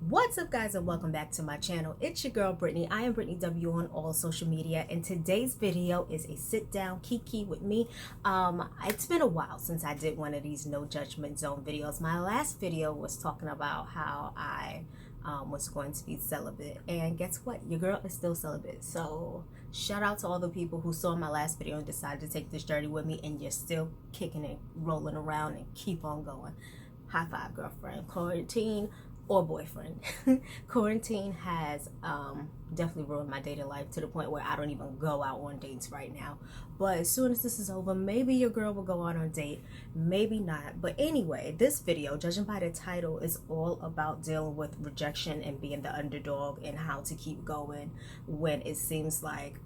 What's up, guys, and welcome back to my channel. It's your girl Brittney. I am Brittney W on all social media, and today's video is a sit down kiki with me. It's been a while since I did one of these no judgment zone videos. My last video was talking about how I was going to be celibate, and guess what? Your girl is still celibate. So shout out to all the people who saw my last video and decided to take this journey with me, and you're still kicking it, rolling around, and keep on going. High five, girlfriend. Quarantine or boyfriend. Quarantine has definitely ruined my dating life to the point where I don't even go out on dates right now. But as soon as this is over, maybe your girl will go out on a date, maybe not. But anyway, this video, judging by the title, is all about dealing with rejection and being the underdog and how to keep going when it seems like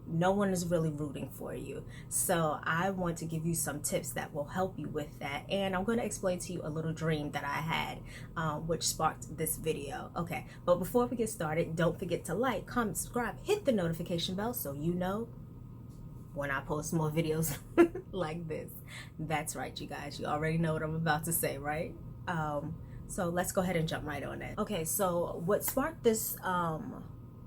no one is really rooting for you. So I want to give you some tips that will help you with that, and I'm going to explain to you a little dream that I had which sparked this video. Okay, but before we get started, don't forget to like, comment, subscribe, hit the notification bell so you know when I post more videos like this. That's right, you guys, you already know what I'm about to say, right? So let's go ahead and jump right on it. Okay, so what sparked this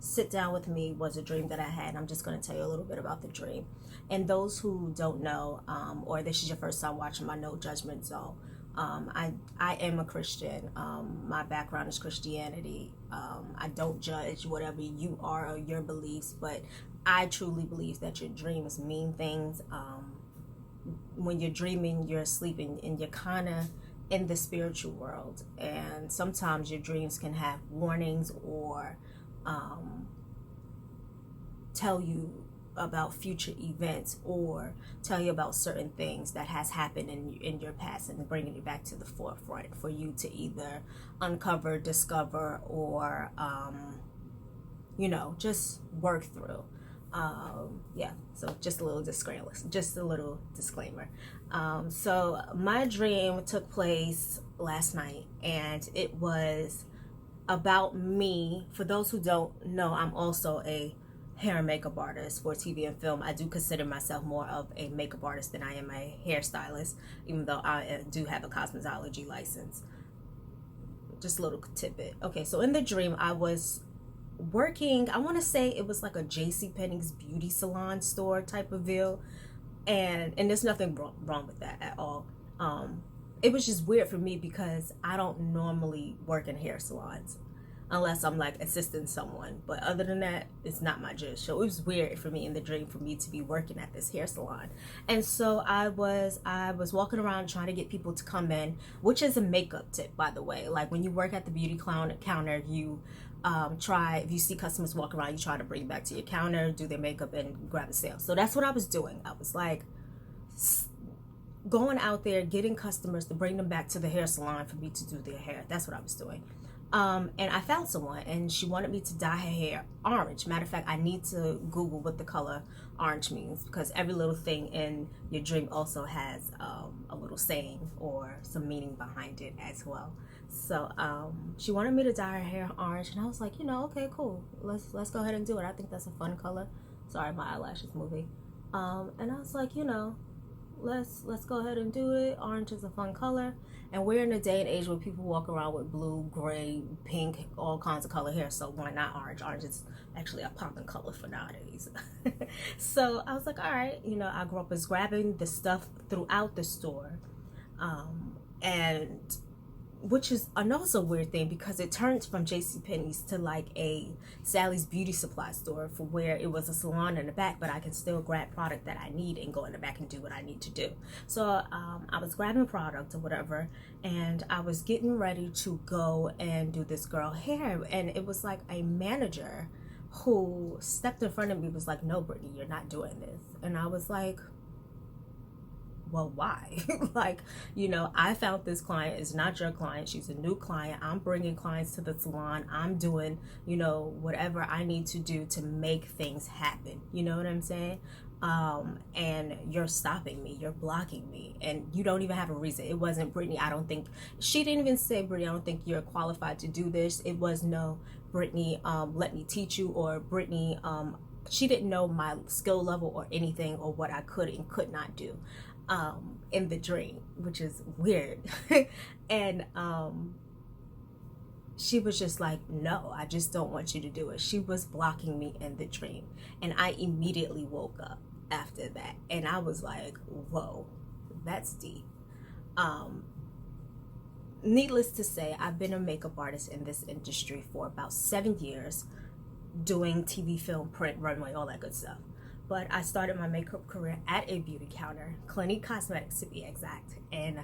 sit down with me was a dream that I had. I'm just going to tell you a little bit about the dream. And those who don't know, or this is your first time watching my No Judgment Zone, I am a Christian. My background is Christianity. I don't judge whatever you are or your beliefs, but I truly believe that your dreams mean things. When you're dreaming, you're sleeping, and you're kind of in the spiritual world. And sometimes your dreams can have warnings or tell you about future events or tell you about certain things that has happened in your past and bringing it back to the forefront for you to either uncover, discover, or just work through. Yeah, so just a little disclaimer. So my dream took place last night, and it was about me. For those who don't know, I'm also a hair and makeup artist for TV and film. I do consider myself more of a makeup artist than I am a hairstylist, even though I do have a cosmetology license. Just a little tidbit. Okay, so in the dream, I was working, I want to say it was like a JCPenney's beauty salon store type of deal, and there's nothing wrong with that at all. It was just weird for me because I don't normally work in hair salons unless I'm like assisting someone, but other than that, it's not my judge. So it was weird for me in the dream for me to be working at this hair salon. And so I was walking around trying to get people to come in, which is a makeup tip, by the way. Like when you work at the beauty counter, you if you see customers walk around, you try to bring back to your counter, do their makeup, and grab a sale. So that's what I was doing. I was like going out there getting customers to bring them back to the hair salon for me to do their hair. That's what I was doing. And I found someone, and she wanted me to dye her hair orange. Matter of fact, I need to Google what the color orange means, because every little thing in your dream also has a little saying or some meaning behind it as well. So she wanted me to dye her hair orange, and I was like, okay, cool. Let's go ahead and do it. I think that's a fun color. Sorry, my eyelash is moving. And I was like, let's go ahead and do it. Orange is a fun color, and we're in a day and age where people walk around with blue, gray, pink, all kinds of color hair, so why not orange? Orange is actually a popping color for nowadays. So I was like, all right, I grew up as grabbing the stuff throughout the store, and which is another weird thing because it turned from JCPenney's to like a Sally's beauty supply store, for where it was a salon in the back, but I can still grab product that I need and go in the back and do what I need to do. So I was grabbing product or whatever, and I was getting ready to go and do this girl hair, and it was like a manager who stepped in front of me, was like, no, Brittney, you're not doing this. And I was like, well, why? Like, I found this client. Is not your client. She's a new client. I'm bringing clients to the salon. I'm doing, whatever I need to do to make things happen. You know what I'm saying? And you're stopping me. You're blocking me. And you don't even have a reason. It wasn't Brittney. I don't think, she didn't even say, Brittney, I don't think you're qualified to do this. It was, no, Brittney, let me teach you, or Brittney, she didn't know my skill level or anything, or what I could and could not do. In the dream, which is weird. And she was just like, no, I just don't want you to do it. She was blocking me in the dream. And I immediately woke up after that. And I was like, whoa, that's deep. Needless to say, I've been a makeup artist in this industry for about 7 years, doing TV, film, print, runway, all that good stuff. But I started my makeup career at a beauty counter, Clinique Cosmetics to be exact, in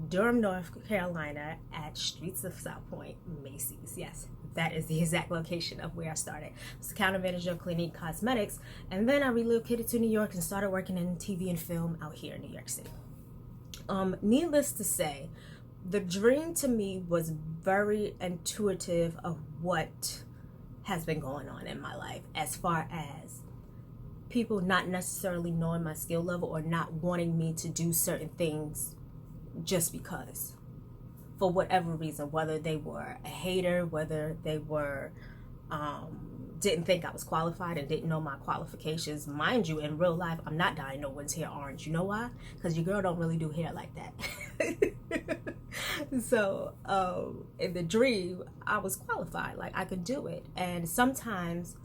Durham, North Carolina at Streets of South Point, Macy's. Yes, that is the exact location of where I started. I was the counter manager of Clinique Cosmetics, and then I relocated to New York and started working in TV and film out here in New York City. Needless to say, the dream to me was very intuitive of what has been going on in my life, as far as people not necessarily knowing my skill level or not wanting me to do certain things just because, for whatever reason, whether they were a hater, whether they were didn't think I was qualified and didn't know my qualifications. Mind you, in real life, I'm not dyeing no one's hair orange. You know why? Because your girl don't really do hair like that. So in the dream, I was qualified. Like, I could do it. And sometimes,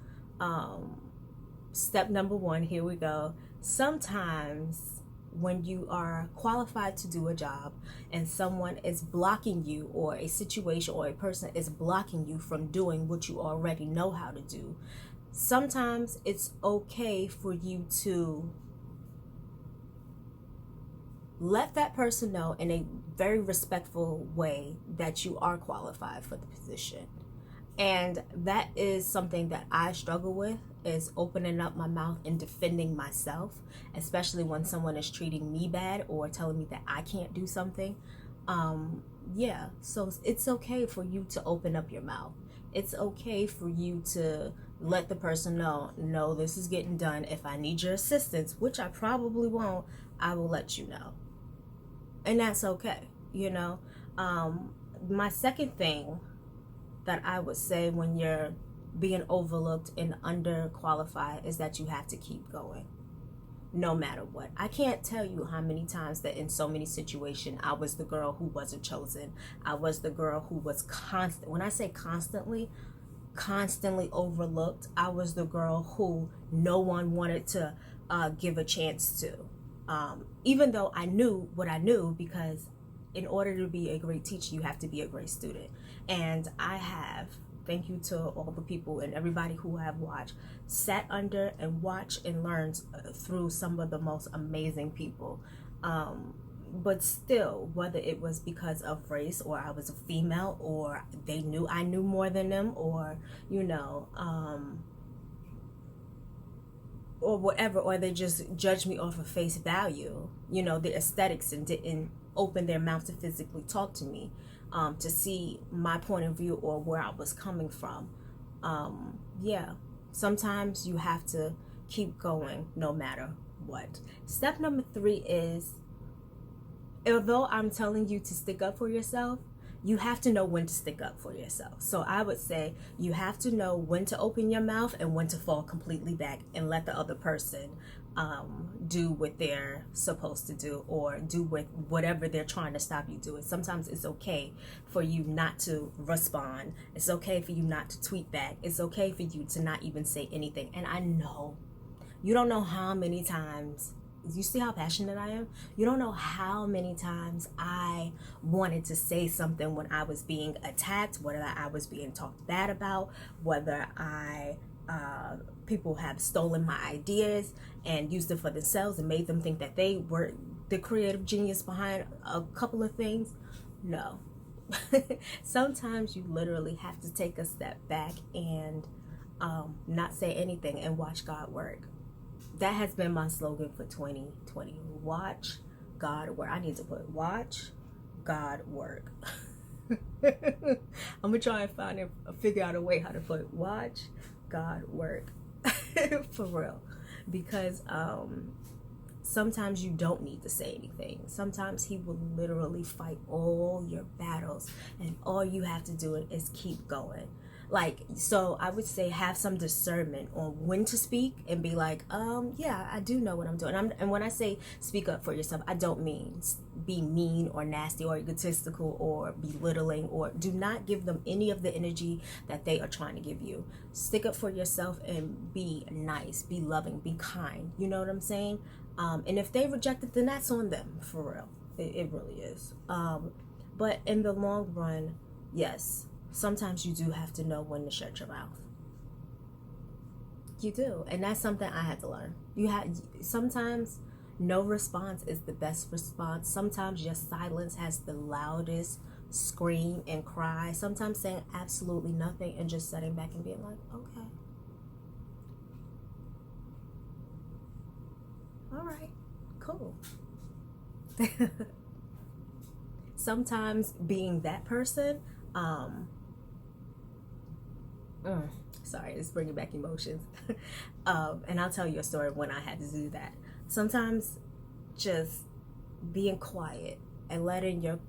step number one, here we go. Sometimes when you are qualified to do a job and someone is blocking you, or a situation or a person is blocking you from doing what you already know how to do, sometimes it's okay for you to let that person know in a very respectful way that you are qualified for the position. And that is something that I struggle with, is opening up my mouth and defending myself, especially when someone is treating me bad or telling me that I can't do something. Yeah, so it's okay for you to open up your mouth. It's okay for you to let the person know, no, this is getting done. If I need your assistance, which I probably won't, I will let you know. And that's okay, you know. My second thing that I would say when you're being overlooked and underqualified is that you have to keep going, no matter what. I can't tell you how many times that in so many situations I was the girl who wasn't chosen. I was the girl who was when I say constantly overlooked. I was the girl who no one wanted to give a chance to, even though I knew what I knew, because in order to be a great teacher, you have to be a great student. And I have, thank you to all the people and everybody who have watched, sat under and watched and learned through some of the most amazing people. But still, whether it was because of race, or I was a female, or they knew I knew more than them, or, you know, or whatever, or they just judged me off of face value, you know, the aesthetics, and didn't open their mouth to physically talk to me, to see my point of view or where I was coming from. Yeah, sometimes you have to keep going no matter what. Step number 3 is, although I'm telling you to stick up for yourself, you have to know when to stick up for yourself. So I would say you have to know when to open your mouth and when to fall completely back and let the other person do what they're supposed to do, or do with whatever they're trying to stop you doing. Sometimes it's okay for you not to respond. It's okay for you not to tweet back. It's okay for you to not even say anything. And I know you don't know how many times, you see how passionate I am? You don't know how many times I wanted to say something when I was being attacked, whether I was being talked bad about, whether people have stolen my ideas and used it for themselves and made them think that they were the creative genius behind a couple of things. No. Sometimes you literally have to take a step back and not say anything and watch God work. That has been my slogan for 2020. Watch God work. I need to put watch God work. I'm gonna try and figure out a way how to put watch God work. For real. Because sometimes you don't need to say anything. Sometimes he will literally fight all your battles, and all you have to do is keep going. Like, so I would say have some discernment on when to speak and be like, yeah, I do know what I'm doing. And when I say speak up for yourself, I don't mean be mean or nasty or egotistical or belittling, or do not give them any of the energy that they are trying to give you. Stick up for yourself and be nice, be loving, be kind. You know what I'm saying? And if they reject it, then that's on them, for real. It really is. But in the long run, yes, sometimes you do have to know when to shut your mouth. You do. And that's something I had to learn. Sometimes no response is the best response. Sometimes your silence has the loudest scream and cry. Sometimes saying absolutely nothing and just sitting back and being like, okay. All right, cool. Sometimes being that person, sorry, it's bringing back emotions. And I'll tell you a story of when I had to do that. Sometimes just being quiet and letting your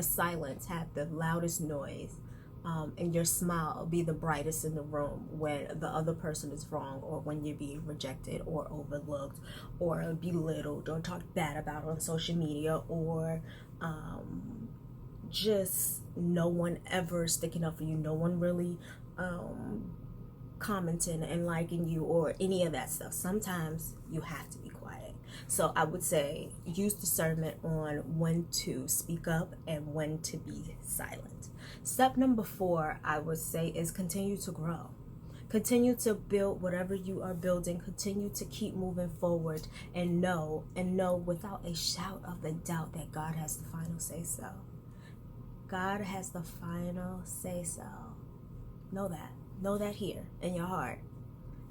silence have the loudest noise, and your smile be the brightest in the room when the other person is wrong, or when you're being rejected or overlooked or belittled or talked bad about on social media, or just no one ever sticking up for you, no one really commenting and liking you or any of that stuff. Sometimes you have to be quiet. So I would say use discernment on when to speak up and when to be silent. Step number 4, I would say, is continue to grow. Continue to build whatever you are building. Continue to keep moving forward, and know without a shout of a doubt that God has the final say so. God has the final say so. Know that. Know that here in your heart.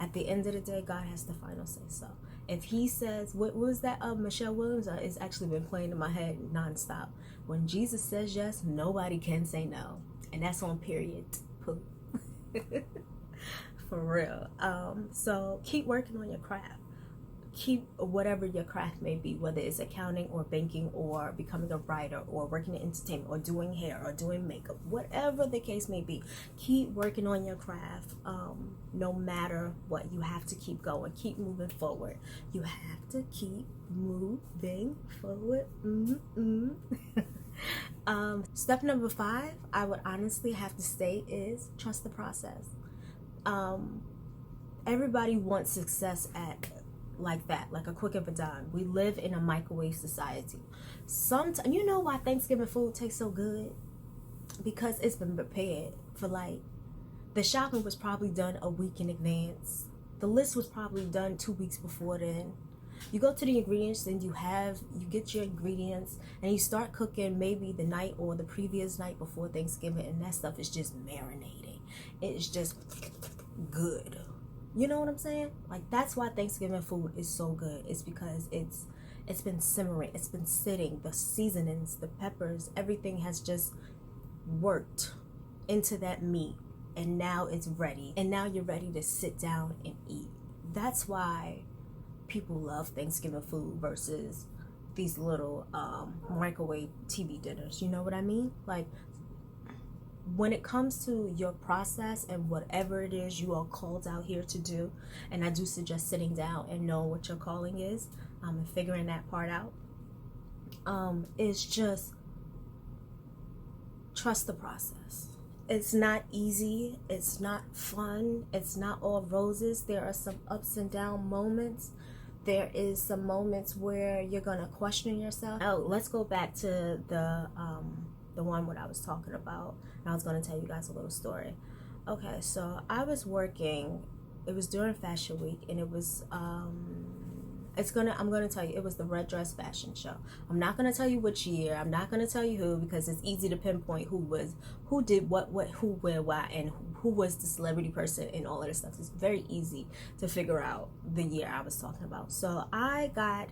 At the end of the day, God has the final say so. If he says, what was that? Michelle Williams, it's actually been playing in my head nonstop. When Jesus says yes, nobody can say no. And that's on period. Poop. For real. So keep working on your craft. Keep whatever your craft may be, whether it's accounting or banking or becoming a writer or working in entertainment or doing hair or doing makeup, whatever the case may be, keep working on your craft. No matter what, you have to keep going, keep moving forward. You have to keep moving forward. Step number 5, I would honestly have to say, is trust the process. Everybody wants success at like that, like a quick of a dime. We live in a microwave society. Sometimes, you know why Thanksgiving food tastes so good? Because it's been prepared for, like, the shopping was probably done a week in advance. The list was probably done 2 weeks before then. You go to the ingredients, then you get your ingredients, and you start cooking maybe the night or the previous night before Thanksgiving, and that stuff is just marinating. It's just good. You know what I'm saying? Like, that's why Thanksgiving food is so good. It's because it's been simmering, it's been sitting, the seasonings, the peppers, everything has just worked into that meat, and now it's ready. And now you're ready to sit down and eat. That's why people love Thanksgiving food versus these little microwave TV dinners. You know what I mean? Like, when it comes to your process and whatever it is you are called out here to do, and I do suggest sitting down and knowing what your calling is, and figuring that part out, is just trust the process. It's not easy, it's not fun, it's not all roses. There are some ups and down moments. There is some moments where you're gonna question yourself. Oh, let's go back to the one what I was talking about. And I was going to tell you guys a little story. Okay, so I was working, it was during Fashion Week, and it was I'm going to tell you, it was the Red Dress Fashion Show. I'm not going to tell you which year, I'm not going to tell you who, because it's easy to pinpoint who did what, who, where, why, and who was the celebrity person and all of this stuff. It's very easy to figure out the year I was talking about. So I got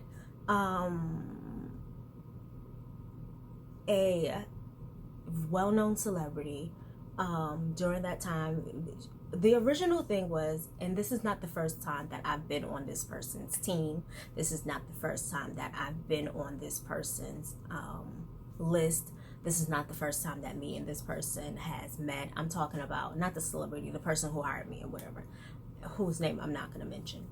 a well-known celebrity during that time. The original thing was, and this is not the first time that I've been on this person's team, this is not the first time that I've been on this person's list, This is not the first time that me and this person has met. I'm talking about not the celebrity, the person who hired me or whatever, whose name I'm not going to mention.